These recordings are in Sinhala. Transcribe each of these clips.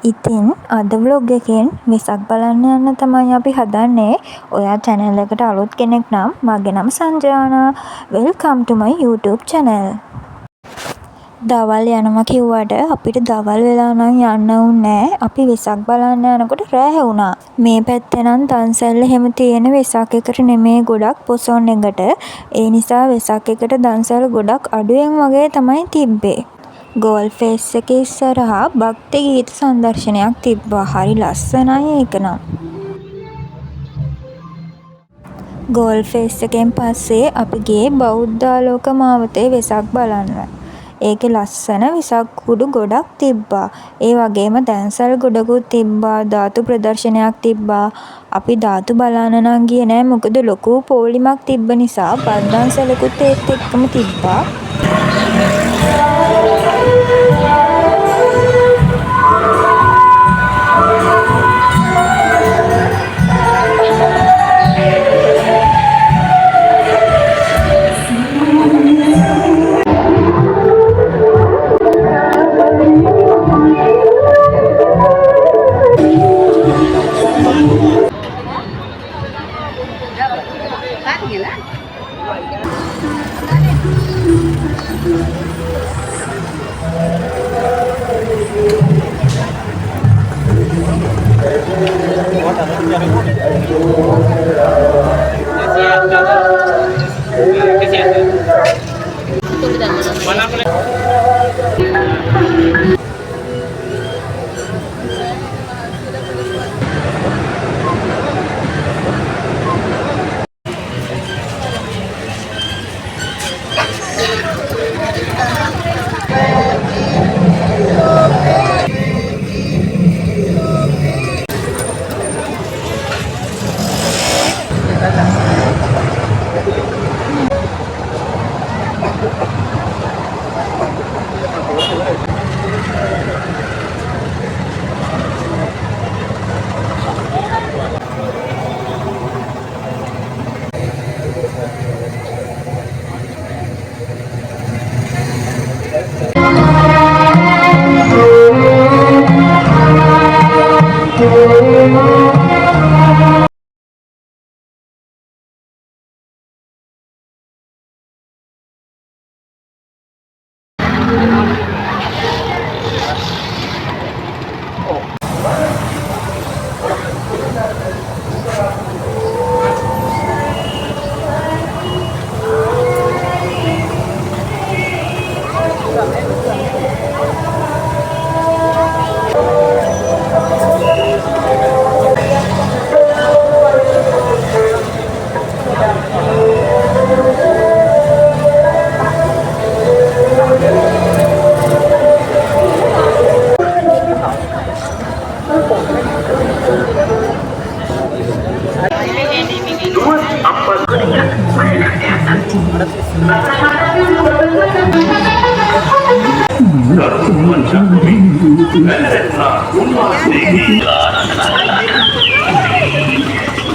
ඉතින් අද ව්ලොග් එකෙන් වෙසක් බලන්න යන්න තමයි අපි හදන්නේ. ඔයා channel එකට අලුත් කෙනෙක් නම් මගේ නම සංජානා. welcome to my YouTube channel. දවල් යනවා කිව්වට අපිට දවල් වෙලා නම් යන්න උන්නේ. අපි වෙසක් බලන්න යනකොට රෑ වුණා. මේ පැත්තේ නම් දන්සැල්ල එහෙම තියෙන වෙසක් එකට නෙමේ ගොඩක් පොසොන් එකට. ඒ නිසා වෙසක් එකට දන්සැල් ගොඩක් අඩුවෙන් වගේ තමයි තිබ්බේ. ගෝල් ෆේස් එකේ ඉස්සරහා භක්ති ගීත සංදර්ශනයක් තිබ්බා. හරි ලස්සනයි ඒක නම්. ගෝල් ෆේස් එකෙන් පස්සේ අපි ගියේ බෞද්ධාලෝක මාවතේ වෙසක් බලන්න. ඒකේ ලස්සන වෙසක් කුඩු ගොඩක් තිබ්බා. ඒ වගේම දන්සැල් ගොඩකුත් තිබ්බා. ධාතු ප්‍රදර්ශනයක් තිබ්බා. අපි ධාතු බලන්න නම් ගියේ නෑ මොකද ලොකු පෝලිමක් තිබ්බ නිසා බත් දන්සැලකුත් ඒත් එක්කම තිබ්බා.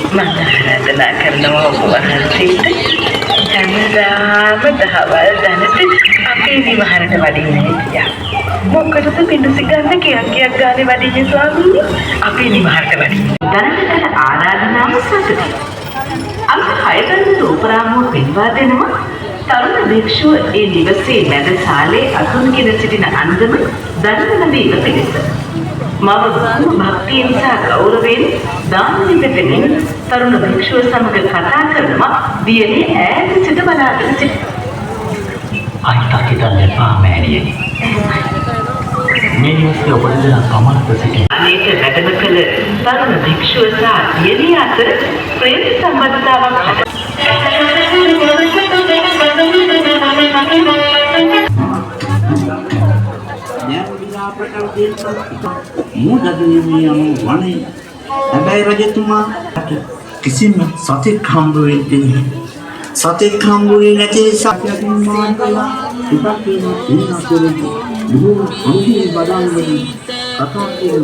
මම කරනවා ඔබ වහන්සේට හැමදාම දහවල් දැනට අපේ විවහරට වඩින්න හිටියා. මොකටද පිඬුසි ගන්න කියක් ගානේ වඩින්නේ ස්වාමීනි? අපේ විවහරට වඩින්න. දැනට ආරාධනාව සතුටුයි. අපි 6 දන්න රූපරාමුව පෙන්වා දෙනවා. තරුණ භික්ෂුව ඒ නිවසේ මැද සාලේ අතුරුගෙන සිටින අන්දම දඬුවම දීම පිණිස. මම භක්තියෙන් සහ ගෞරවයෙන් දානනිත දෙමින් තරුණ භික්ෂුව සමග කතා කරනවා. දියණිය ඈත සිට බලාගෙන සිටිනවා. අයිතා හිතන්න එපා මෑණියනි. මේ නිවසේ ඔබට පමණක් සිටින. අනේක වැඩම කළ තරුණ භික්ෂුව සහ දියණිය අතර ප්‍රේම සම්බන්ධතාවක් හට. මුදගිනියම වනේ. හැබැයි රජතුමා කිසිම සතෙක් හම්බ වෙන්නේ නැහැ. සතෙක් හම්බ වෙන්නේ නැති නිසා මාන කළා. ඉපක් වෙන ඉන්නකෝ දුරු අන්තිම බඩන් වලින් කතා කියන